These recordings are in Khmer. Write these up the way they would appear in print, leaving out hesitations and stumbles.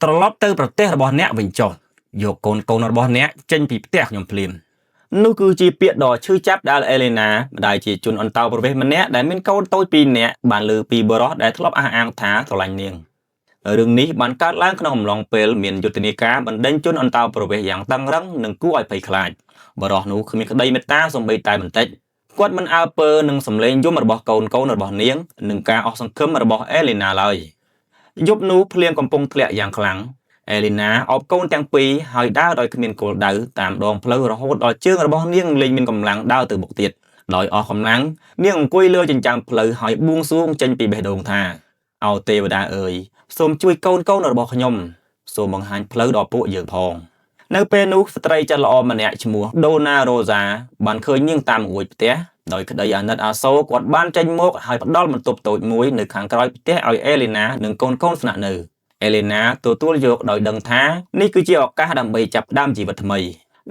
ត្រឡប់ទៅប្រទេសរបស់អ្នកវិញចុះយកកូនរបស់អ្នកចេញពីផ្ទះខ្ញុំភ្លាមនោះគឺជាពាក្យដ៏ឈឺចាប់ដែលអេលេណាម្ដាយជាជនអន្តោប្រវេសន៍ម្នាក់ដែលមានកូនតូច2នាក់បានលើពីបរិសដែលធ្លាប់អះអាងថាស្រឡាញ់នាងរឿងនេះបានកើតឡើងក្នុងអំឡុងពេលមានយុទ្ធនាការបណ្ដេញជនអន្តោប្រវេសន៍យ៉ាងតឹងរ៉ឹងនិងគួរឲ្យភ័យខ្លាចបរិសនោះគ្មានក្តីមេត្តាសូម្បីតែបន្តិចគាត់មិនអើពើនឹងសម្លេងយំរបស់កូនរបស់នាងនិងការអស់សង្ឃឹមរបស់អេលេណាឡើយយប់នោះភ្លៀងកំពុងធ្លាក់យ៉ាងខ្លាំងអេលេណាអោបកូនទាំងពីរហើយដើរដោយគ្មានគោលដៅតាមដងផ្លូវរហូតដល់ជើងរបស់នាងលែងមានកម្លាំងដើរទៅមុខទៀតដោយអស់កម្លាំងនាងអង្គុយលើចិញ្ចើមផ្លូវហើយបួងសួងចេញពីបេះដូងថាឱទេវតាអើយសូមជួយកូនរបស់ខ្ញុំសូមបង្ហាញផ្លូវដល់ពួកយើងផងនៅពេលនោះស្ត្រីចិត្តល្អម្នាក់ឈ្មោះដូណារ៉ូសាបានឃើញនាងតាមអួយផ្ទះដោយក្តីអាណិតអាសូរគាត់បានចេញមកហើយផ្ដល់បន្ទប់តូចមួយនៅខាងក្រោយផ្ទះឲ្យអេលេណានិងកូនស្នាក់នៅអេលេណាទទួលយកដោយដឹងថានេះគឺជាឱកាសដើម្បីចាប់ផ្ដើមជីវិតថ្មី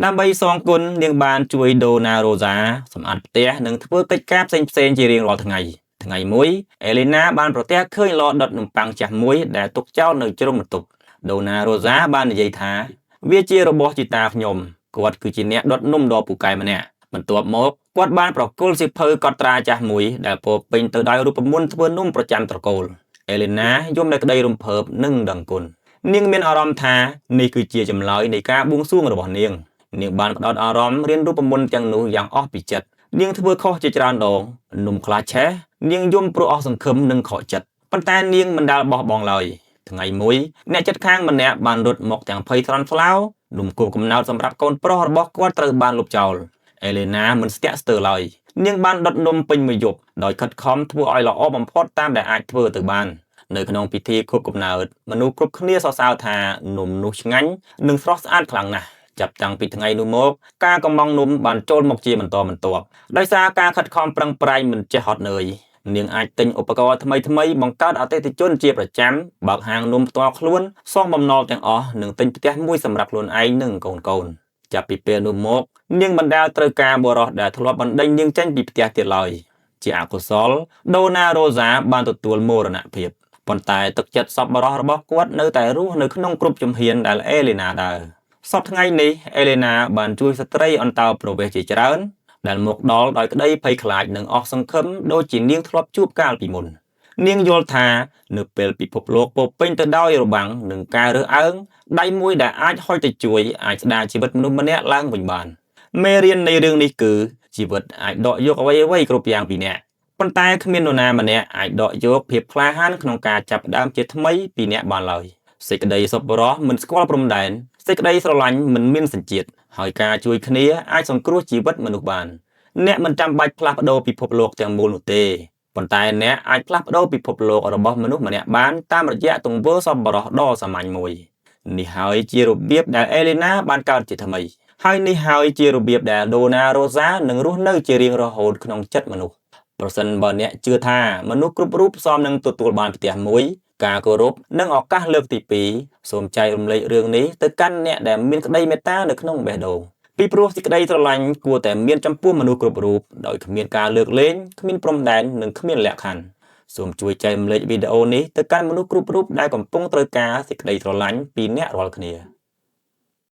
ដើម្បីសងគុណនាងបានជួយដូណារ៉ូសាសម្អាតផ្ទះនិងធ្វើកិច្ចការផ្សេងជារៀងរាល់ថ្ងៃមួយអេលេណាបានប្រទះឃើញឡដុតនំប៉័ងចាស់មួយដែលទុកចោលនៅជ្រុងបន្ទប់ដូណារ៉ូសាបាននិយាយថាវាជារបស់ជីតាខ្ញុំគាត់គឺជាអ្នកដុតនំដ៏ពូកែម្នាក់បន្ទាប់មកគាត់បានប្រគល់សៀវភៅកត់ត្រាចាស់មួយដែលពោរពេញទៅដោយរូបមន្តធ្វើនំប្រចាំត្រកូលអេលេណាយំដោយក្តីរំភើបនិងដឹងគុណនាងមានអារម្មណ៍ថានេះគឺជាចម្លើយនៃការបួងសួងរបស់នាងបានផ្ដោតអារម្មណ៍រៀនរូបមន្តទាំងនោះយ៉ាងអស់ពីចិត្តនាងធ្វើខុសជាច្រើនដងនំខ្លាចឆេះនាងយំព្រោះអស់សង្ឃឹមនិងខកចិត្តប៉ុន្តែនាងមិនដែលបោះបង់ឡើយថ្ងៃមួយអ្នកចិត្តខាងម្នាក់បានរត់មកទាំងភ័យថ្លន់ថ្លោនំគោកំណោតសម្រាប់កូនប្រុសរបស់គាត់ត្រូវបានលុបចោលអេលេណាមិនស្ទាក់ស្ទើរឡើយនាងបានដុតនំពេញមួយយប់ដោយខិតខំធ្វើឲ្យល្អបំផុតតាមដែលអាចធ្វើទៅបាននៅក្នុងពិធីខួបកំណើតមនុស្សគ្រប់គ្នាសរសើរថានំនោះឆ្ងាញ់និងស្រស់ស្អាតខ្លាំងណាស់ចាប់តាំងពីថ្ងៃនោះមកការកំងនំបានចូលមកជាបន្តបន្ទាប់ដោយសារការខិតខំប្រឹងប្រែងមិនចេះហត់នឿយនាងអាចទិញឧបករណ៍ថ្មីបង្កើតអតិថិជនជាប្រចាំបើកហាងនំផ្ទាល់ខ្លួនសងបំណុលទាំងអស់និងទិញផ្ទះមួយសម្រាប់ខ្លួនឯងនិងកូនចាប់ពីពេលនោះមកនាងមិនដែលត្រូវការបរិសដែលធ្លាប់បណ្ដេញនាងចេញពីផ្ទះទៀតឡើយជាអកុសលដូណារ៉ូសាបានទទួលមរណភាពប៉ុន្តែទឹកចិត្តសប្បុរសរបស់គាត់នៅតែរស់នៅក្នុងគ្រប់ជំហានដែលអេលេណាដើរសប្តាហ៍ថ្ងៃនេះអេលេណាបានជួយស្ត្រីអន្តោប្រវេសន៍ជាច្រើនដែលមកដល់ដោយក្តីភ័យខ្លាចនិងអស់សង្ឃឹមដូចជានាងធ្លាប់ជួបកាលពីមុននាងយល់ថានៅពេលពិភពលោកពោពេញទៅដោយរបាំងនិងការរើសអើងដៃមួយដែលអាចហុចទៅជួយអាចស្ដារជីវិតមនុស្សម្នាក់ឡើងវិញបានមេរៀននៃរឿងនេះគឺជីវិតអាចដកយកអ្វីគ្រប់យ៉ាងពីអ្នកប៉ុន្តែគ្មាននរណាម្នាក់អាចដកយកភាពក្លាហានក្នុងការចាប់ផ្ដើមជាថ្មីពីអ្នកបានឡើយសេចក្តីសប្បុរសមិនស្គាល់ព្រំដែនសេចក្តីស្រឡាញ់មិនមានសញ្ជាតិហើយការជួយគ្នាអាចសង្គ្រោះជីវិតមនុស្សបានអ្នកមិនចាំបាច់ផ្លាស់ប្ដូរពិភពលោកទាំងមូលនោះទេប៉ុន្តែអ្នកអាចផ្លាស់ប្ដូរពិភពលោករបស់មនុស្សម្នាក់បានតាមរយៈទង្វើសប្បុរសដ៏សាមញ្ញមួយនេះហើយជារបៀបដែលអេលេណាបានកើតជាថ្មីហើយនេះហើយជារបៀបដែលដូណារ៉ូសានឹងរស់នៅជារៀងរហូតក្នុងចិត្តមនុស្សប្រសិនបើអ្នកជឿថាមនុស្សគ្រប់រូបសមនឹងទទួលបានផ្ទះមួយការគោរពនិងឱកាសលើកទី2សូមចែករំលែករឿងនេះទៅកាន់អ្នកដែលមានក្តីមេត្តានៅក្នុងបេះដូងពីព្រោះសេចក្តីស្រឡាញ់គួរតែមានចំពោះមនុស្សគ្រប់រូបដោយគ្មានការលើកលែងគ្មានព្រំដែននិងគ្មានលក្ខខណ្ឌសូមជួយចែករំលែកវីដេអូនេះទៅកាន់មនុស្សគ្រប់រូបដែលកំពុងត្រូវការសេចក្តីស្រឡាញ់ពីអ្នករាល់គ្នា